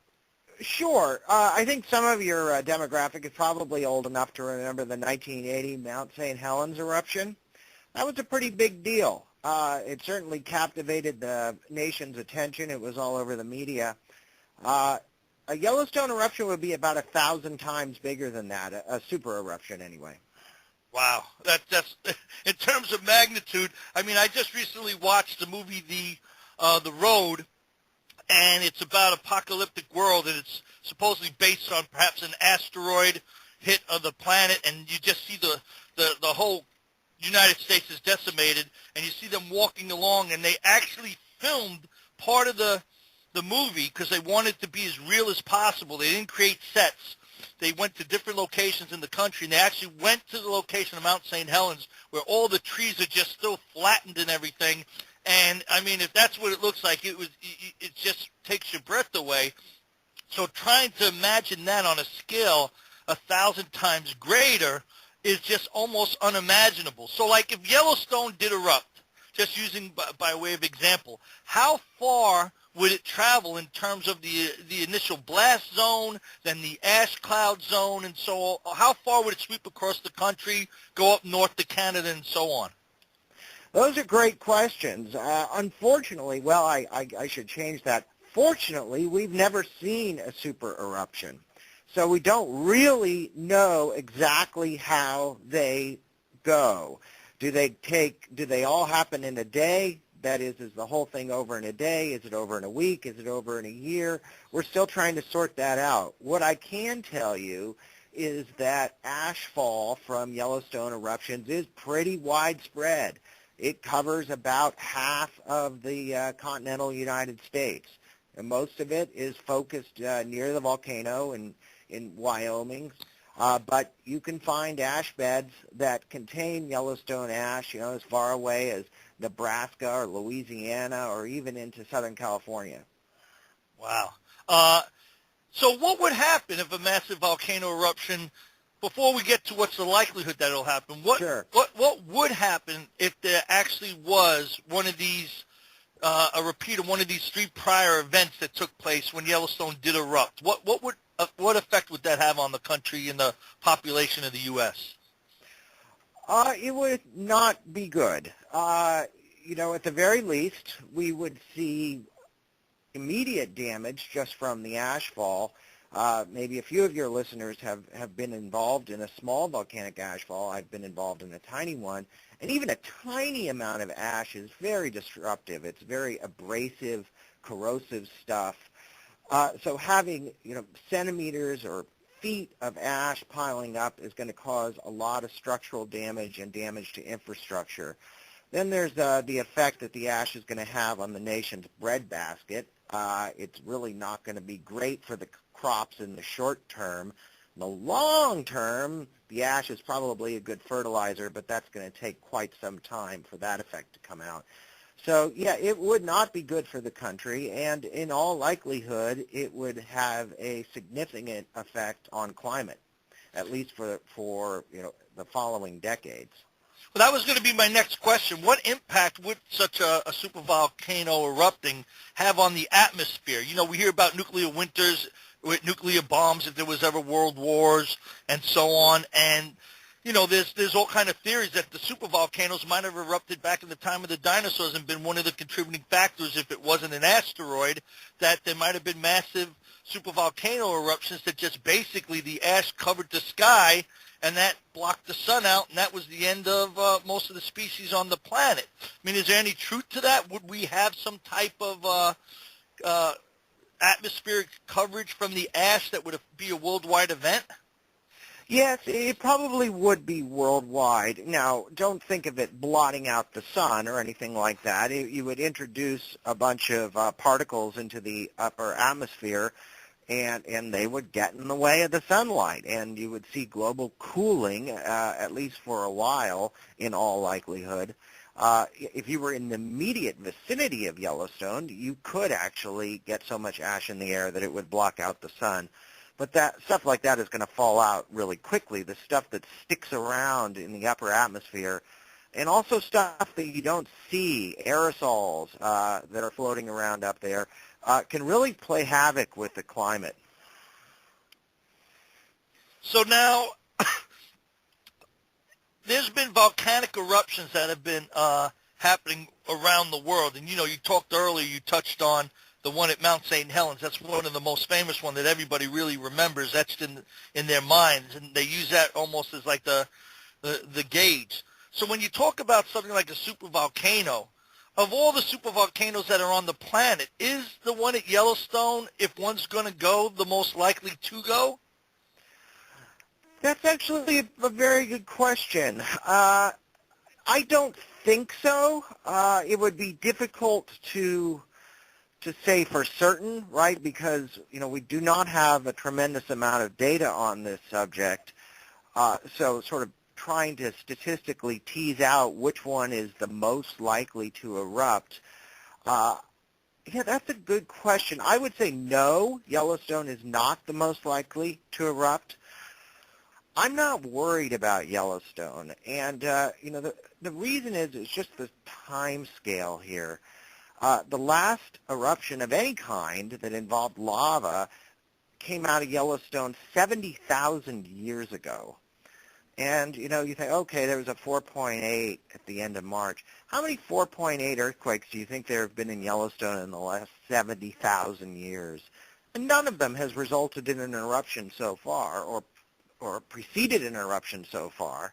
S2: Sure. I think some of your demographic is probably old enough to remember the 1980 Mount St. Helens eruption. That was a pretty big deal. It certainly captivated the nation's attention. It was all over the media. A Yellowstone eruption would be about 1,000 times bigger than that, a super eruption anyway.
S3: Wow. That's in terms of magnitude. I mean, I just recently watched the movie The Road, and it's about apocalyptic world, and it's supposedly based on perhaps an asteroid hit of the planet, and you just see the whole United States is decimated, and you see them walking along, and they actually filmed part of the movie because they wanted to be as real as possible. They didn't create sets. They went to different locations in the country, and they actually went to the location of Mount St. Helens where all the trees are just still flattened and everything. And, I mean, if that's what it looks like, it just takes your breath away. So trying to imagine that on a scale 1,000 times greater is just almost unimaginable. So, like, if Yellowstone did erupt, just using by way of example, how far would it travel in terms of the initial blast zone, then the ash cloud zone, and so on? How far would it sweep across the country, go up north to Canada, and so on?
S2: Those are great questions. Unfortunately, well, I should change that. Fortunately, we've never seen a super eruption. So we don't really know exactly how they go. Do they all happen in a day? That is the whole thing over in a day? Is it over in a week? Is it over in a year? We're still trying to sort that out. What I can tell you is that ash fall from Yellowstone eruptions is pretty widespread. It covers about half of the continental United States. And most of it is focused near the volcano in Wyoming. But you can find ash beds that contain Yellowstone ash, as far away as Nebraska or Louisiana or even into Southern California.
S3: Wow. So what would happen if a massive volcano eruption, before we get to what's the likelihood that it'll happen, what would happen if there actually was one of these, a repeat of one of these three prior events that took place when Yellowstone did erupt? What effect would that have on the country and the population of the U.S.?
S2: It would not be good. At the very least, we would see immediate damage just from the ash fall. Maybe a few of your listeners have been involved in a small volcanic ash fall. I've been involved in a tiny one. And even a tiny amount of ash is very disruptive. It's very abrasive, corrosive stuff. So having, centimeters or feet of ash piling up is going to cause a lot of structural damage and damage to infrastructure. Then there's the effect that the ash is going to have on the nation's breadbasket. It's really not going to be great for the crops in the short term. In the long term, the ash is probably a good fertilizer, but that's going to take quite some time for that effect to come out. So, yeah, it would not be good for the country, and in all likelihood, it would have a significant effect on climate, at least for the following decades.
S3: Well, that was going to be my next question. What impact would such a supervolcano erupting have on the atmosphere? We hear about nuclear winters with nuclear bombs if there was ever world wars and so on, and there's all kind of theories that the supervolcanoes might have erupted back in the time of the dinosaurs and been one of the contributing factors, if it wasn't an asteroid, that there might have been massive supervolcano eruptions that just basically the ash covered the sky and that blocked the sun out, and that was the end of most of the species on the planet. I mean, is there any truth to that? Would we have some type of atmospheric coverage from the ash that would be a worldwide event?
S2: Yes, it probably would be worldwide. Now, don't think of it blotting out the sun or anything like that. You would introduce a bunch of particles into the upper atmosphere, and they would get in the way of the sunlight, and you would see global cooling, at least for a while, in all likelihood. If you were in the immediate vicinity of Yellowstone, you could actually get so much ash in the air that it would block out the sun. But that stuff like that is going to fall out really quickly. The stuff that sticks around in the upper atmosphere, and also stuff that you don't see, aerosols that are floating around up there, can really play havoc with the climate.
S3: So now, there's been volcanic eruptions that have been happening around the world. And, you talked earlier, you touched on the one at Mount St. Helens. That's one of the most famous ones that everybody really remembers, etched in their minds. And they use that almost as like the gauge. So when you talk about something like a supervolcano, of all the supervolcanoes that are on the planet, is the one at Yellowstone, if one's going to go, the most likely to go?
S2: That's actually a very good question. I don't think so. It would be difficult to say for certain, right? Because we do not have a tremendous amount of data on this subject. So sort of trying to statistically tease out which one is the most likely to erupt. Yeah, that's a good question. I would say no, Yellowstone is not the most likely to erupt. I'm not worried about Yellowstone, and the reason is it's just the time scale here. The last eruption of any kind that involved lava came out of Yellowstone 70,000 years ago. And, you think, okay, there was a 4.8 at the end of March. How many 4.8 earthquakes do you think there have been in Yellowstone in the last 70,000 years? And none of them has resulted in an eruption so far, or preceded an eruption so far.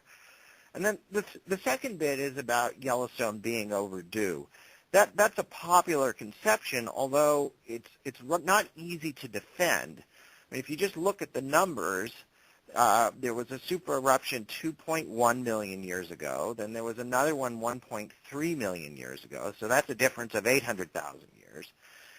S2: And then the second bit is about Yellowstone being overdue. That's a popular conception, although it's not easy to defend. I mean, if you just look at the numbers, there was a super eruption 2.1 million years ago. Then there was another one 1.3 million years ago. So that's a difference of 800,000 years.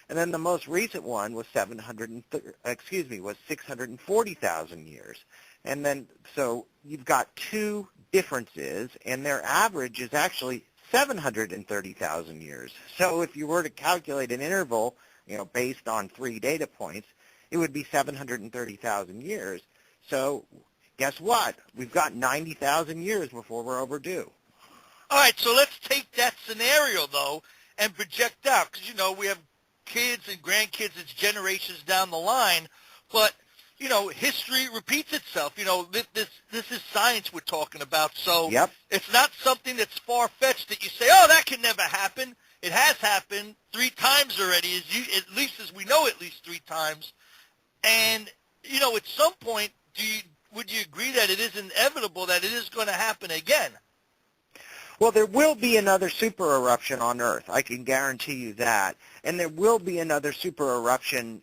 S2: And then the most recent one was 640,000 years. And then so you've got two differences, and their average is actually 730,000 years. So if you were to calculate an interval, based on 3 data points, it would be 730,000 years. So guess what? We've got 90,000 years before we're overdue.
S3: All right, so let's take that scenario, though, and project out, because, we have kids and grandkids, it's generations down the line, but, history repeats itself. This is science we're talking about, so
S2: Yep.
S3: It's not something that's far-fetched that you say, oh, that can never happen. It has happened 3 times already, at least as we know, at least 3 times. And, at some point, would you agree that it is inevitable that it is going to happen again?
S2: Well, there will be another super eruption on Earth. I can guarantee you that. And there will be another super eruption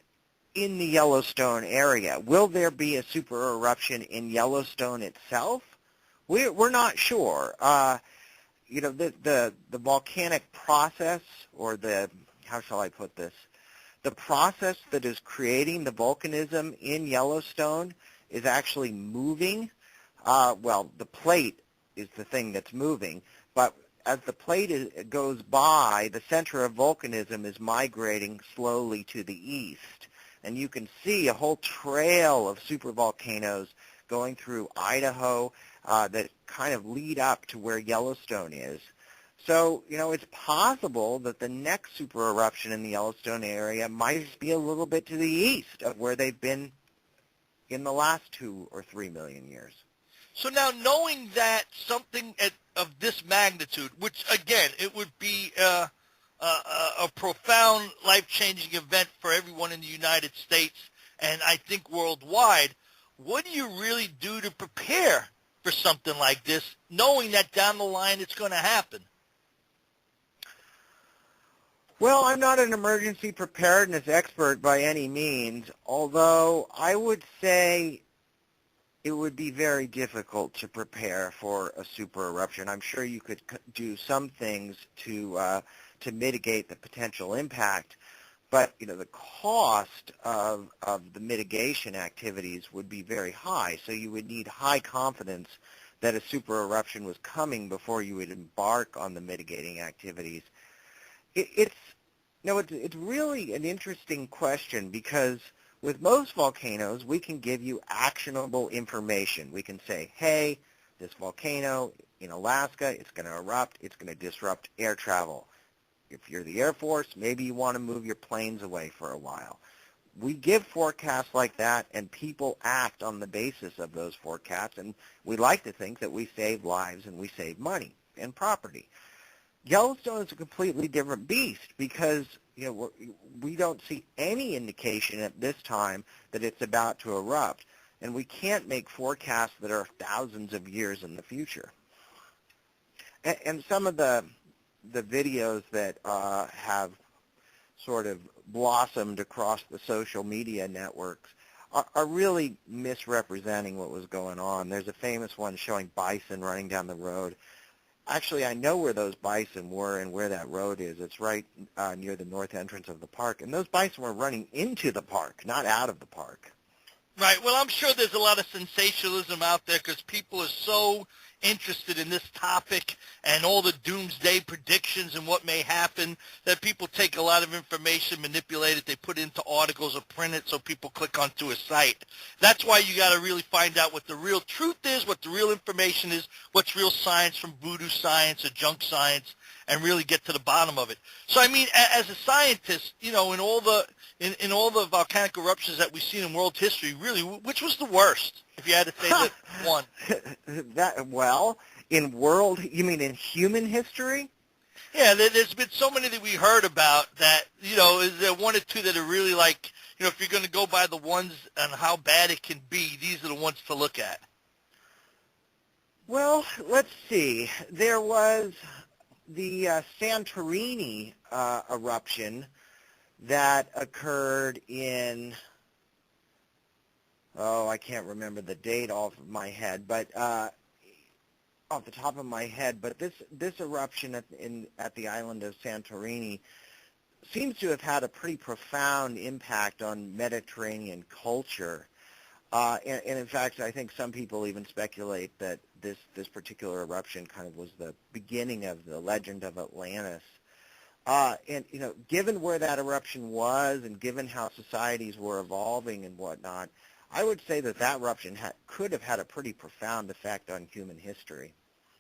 S2: in the Yellowstone area. Will there be a super eruption in Yellowstone itself? We're not sure. The volcanic process, or how shall I put this? The process that is creating the volcanism in Yellowstone is actually moving. The plate is the thing that's moving, but as the plate goes by, the center of volcanism is migrating slowly to the east. And you can see a whole trail of supervolcanoes going through Idaho that kind of lead up to where Yellowstone is. So, it's possible that the next super eruption in the Yellowstone area might be a little bit to the east of where they've been in the last 2 or 3 million years.
S3: So now, knowing that something of this magnitude, which, again, it would be a profound, life-changing event for everyone in the United States and I think worldwide, what do you really do to prepare for something like this, knowing that down the line it's going to happen?
S2: Well, I'm not an emergency preparedness expert by any means, although I would say it would be very difficult to prepare for a super eruption. I'm sure you could do some things to mitigate the potential impact, but the cost of the mitigation activities would be very high. So you would need high confidence that a super eruption was coming before you would embark on the mitigating activities. It's really an interesting question, because With most volcanoes, we can give you actionable information. We can say, hey, this volcano in Alaska, it's going to erupt, it's going to disrupt air travel. If you're the Air Force, maybe you want to move your planes away for a while. We give forecasts like that, and people act on the basis of those forecasts, and we like to think that we save lives and we save money and property. Yellowstone is a completely different beast because we don't see any indication at this time that it's about to erupt, and we can't make forecasts that are thousands of years in the future. And some of the videos that have sort of blossomed across the social media networks are really misrepresenting what was going on. There's a famous one showing bison running down the road. Actually, I know where those bison were and where that road is. It's right near the north entrance of the park. And those bison were running into the park, not out of the park.
S3: Right. Well, I'm sure there's a lot of sensationalism out there because people are so interested in this topic and all the doomsday predictions and what may happen that people take a lot of information, manipulate it, they put it into articles or print it so people click onto a site. That's why you got to really find out what the real truth is, what the real information is, what's real science from voodoo science or junk science, and really get to the bottom of it. So I mean, as a scientist, in all the volcanic eruptions that we've seen in world history, really, which was the worst? If you had to say that one.
S2: You mean in human history?
S3: Yeah, there's been so many that we heard about that, is there one or two that are really like, if you're going to go by the ones and how bad it can be, these are the ones to look at.
S2: Well, let's see. There was the Santorini eruption that occurred in, I can't remember the date off of my head, but off the top of my head, but this eruption at the island of Santorini seems to have had a pretty profound impact on Mediterranean culture. And in fact, I think some people even speculate that this particular eruption kind of was the beginning of the legend of Atlantis. And given where that eruption was and given how societies were evolving and whatnot, I would say that eruption could have had a pretty profound effect on human history.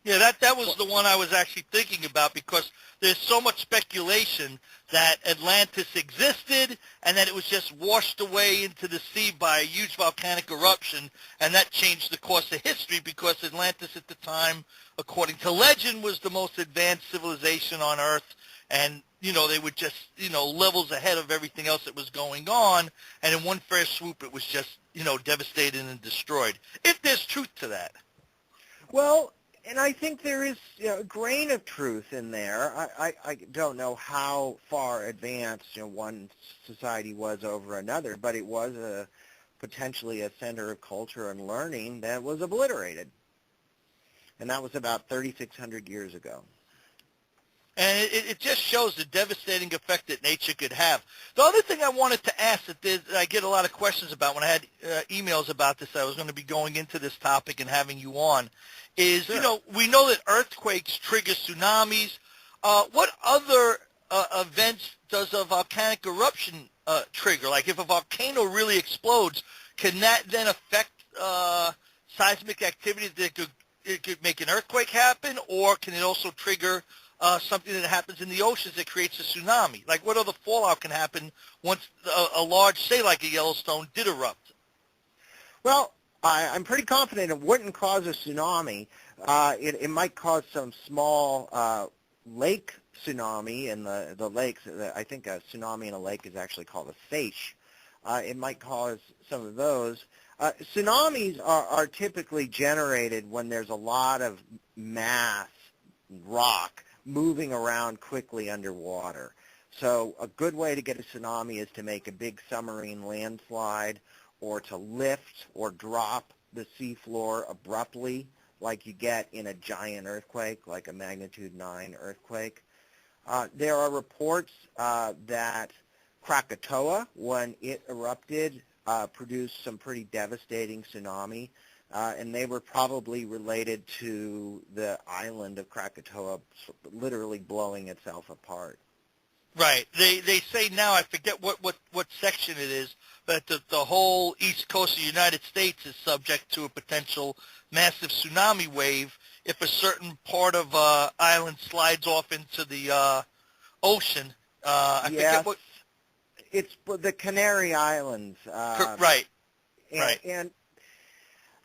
S3: Yeah, that was the one I was actually thinking about because there's so much speculation that Atlantis existed and that it was just washed away into the sea by a huge volcanic eruption, and that changed the course of history because Atlantis at the time, according to legend, was the most advanced civilization on Earth, and, they were just, levels ahead of everything else that was going on, and in one fair swoop it was just, devastated and destroyed, if there's truth to that.
S2: Well, and I think there is a grain of truth in there. I don't know how far advanced one society was over another, but it was potentially a center of culture and learning that was obliterated. And that was about 3,600 years ago.
S3: And it just shows the devastating effect that nature could have. The other thing I wanted to ask that I get a lot of questions about when I had emails about this, I was going to be going into this topic and having you on, is,
S2: Sure.
S3: We know that earthquakes trigger tsunamis. What other events does a volcanic eruption trigger? Like if a volcano really explodes, can that then affect seismic activity that it could make an earthquake happen, or can it also trigger something that happens in the oceans that creates a tsunami? Like what other fallout can happen once a large, say like a Yellowstone, did erupt?
S2: Well, I'm pretty confident it wouldn't cause a tsunami. It might cause some small lake tsunami in the lakes. I think a tsunami in a lake is actually called a seiche. It might cause some of those. Tsunamis are typically generated when there's a lot of mass rock moving around quickly underwater. So a good way to get a tsunami is to make a big submarine landslide or to lift or drop the seafloor abruptly like you get in a giant earthquake, like a magnitude 9 earthquake. There are reports that Krakatoa, when it erupted, produced some pretty devastating tsunami. And they were probably related to the island of Krakatoa literally blowing itself apart.
S3: Right. They say now, I forget what section it is, but the whole east coast of the United States is subject to a potential massive tsunami wave if a certain part of island slides off into the ocean. I forget what.
S2: It's the Canary Islands.
S3: Right.
S2: And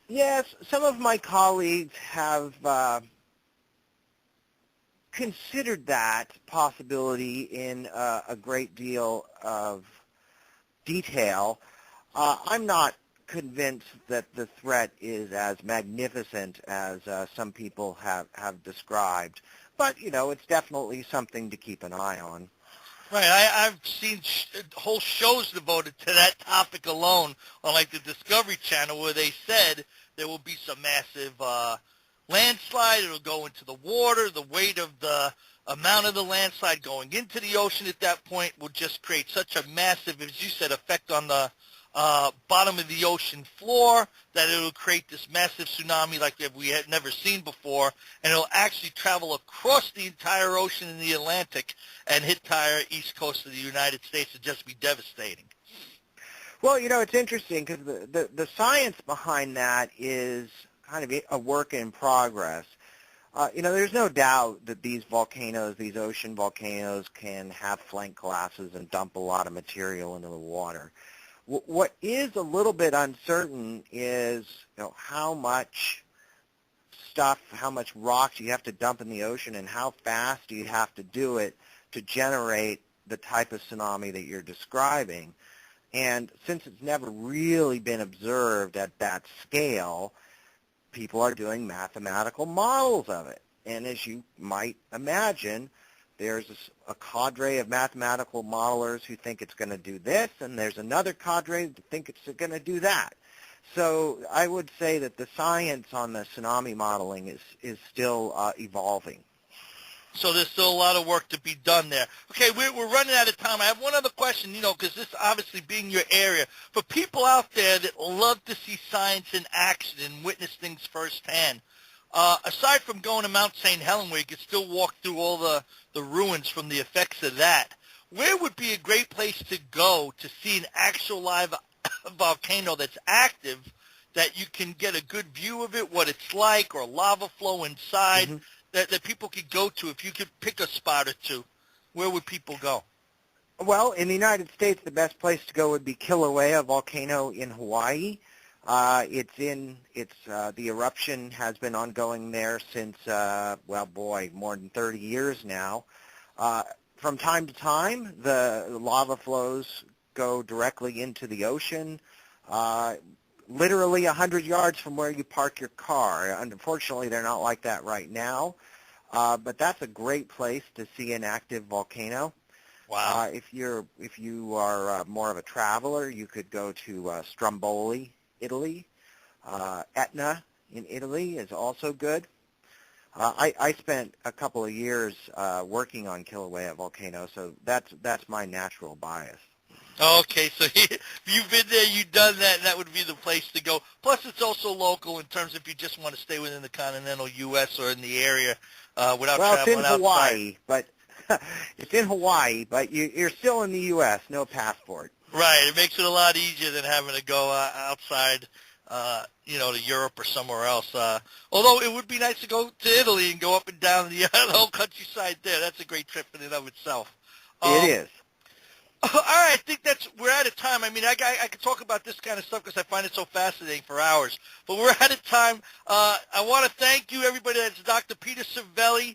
S2: yes, some of my colleagues have considered that possibility in a great deal of detail. I'm not convinced that the threat is as magnificent as some people have described, but it's definitely something to keep an eye on.
S3: Right. I've seen whole shows devoted to that topic alone on like the Discovery Channel, where they said there will be some massive landslide. It'll go into the water. The weight of the amount of the landslide going into the ocean at that point will just create such a massive, as you said, effect on the bottom of the ocean floor that it'll create this massive tsunami like we had never seen before, and it'll actually travel across the entire ocean in the Atlantic and hit the entire east coast of the United States and just be devastating.
S2: Well, it's interesting because the science behind that is kind of a work in progress. There's no doubt that these volcanoes, these ocean volcanoes, can have flank collapses and dump a lot of material into the water. What is a little bit uncertain is, how much stuff, how much rocks you have to dump in the ocean, and how fast do you have to do it to generate the type of tsunami that you're describing. And since it's never really been observed at that scale, people are doing mathematical models of it. And as you might imagine, there's a cadre of mathematical modelers who think it's going to do this, and there's another cadre that think it's going to do that. So I would say that the science on the tsunami modeling is still evolving.
S3: So there's still a lot of work to be done there. Okay, we're running out of time. I have one other question, because this obviously being your area. For people out there that love to see science in action and witness things firsthand, aside from going to Mount St. Helen, where you could still walk through all the ruins from the effects of that, where would be a great place to go to see an actual live volcano that's active, that you can get a good view of it, what it's like, or lava flow inside, that people could go to? If you could pick a spot or two, where would people go?
S2: Well, in the United States, the best place to go would be Kilauea Volcano in Hawaii. The eruption has been ongoing there since, more than 30 years now. From time to time, the lava flows go directly into the ocean, literally 100 yards from where you park your car. Unfortunately, they're not like that right now, but that's a great place to see an active volcano.
S3: Wow.
S2: If you are more of a traveler, you could go to Stromboli, Italy. Etna in Italy is also good. I spent a couple of years working on Kilauea Volcano, so that's my natural bias.
S3: Okay, so you've been there, you've done that, and that would be the place to go. Plus, it's also local in terms if you just want to stay within the continental U.S. or in the area without traveling outside.
S2: Well, it's in Hawaii, but it's in Hawaii, but you're still in the U.S., no passport.
S3: Right, it makes it a lot easier than having to go outside, to Europe or somewhere else. Although it would be nice to go to Italy and go up and down the whole countryside there. That's a great trip in and of itself.
S2: It is.
S3: All right, I think we're out of time. I mean, I could talk about this kind of stuff because I find it so fascinating for hours. But we're out of time. I want to thank you, everybody. That's Dr. Peter Cervelli.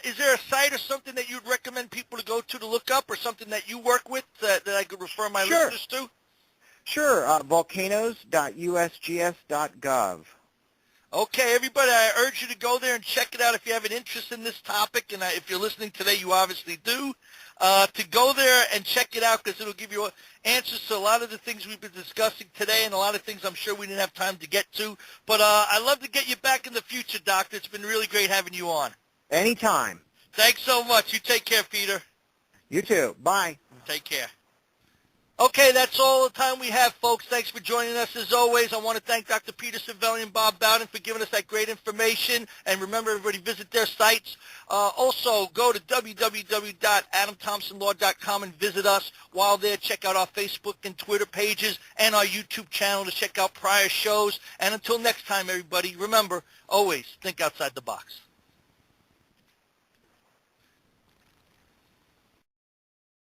S3: Is there a site or something that you'd recommend people to go to look up, or something that you work with that I could refer my listeners to?
S2: Sure. Volcanoes.usgs.gov.
S3: Okay, everybody, I urge you to go there and check it out if you have an interest in this topic, and if you're listening today, you obviously do, to go there and check it out, because it'll give you answers to a lot of the things we've been discussing today and a lot of things I'm sure we didn't have time to get to. But I'd love to get you back in the future, Doctor. It's been really great having you on.
S2: Anytime.
S3: Thanks so much. You take care, Peter.
S2: You too. Bye.
S3: Take care. Okay, that's all the time we have, folks. Thanks for joining us as always. I want to thank Dr. Peter Cervelli and Bob Bowden for giving us that great information. And remember, everybody, visit their sites. Also, go to www.adamthompsonlaw.com and visit us. While there, check out our Facebook and Twitter pages and our YouTube channel to check out prior shows. And until next time, everybody, remember, always think outside the box.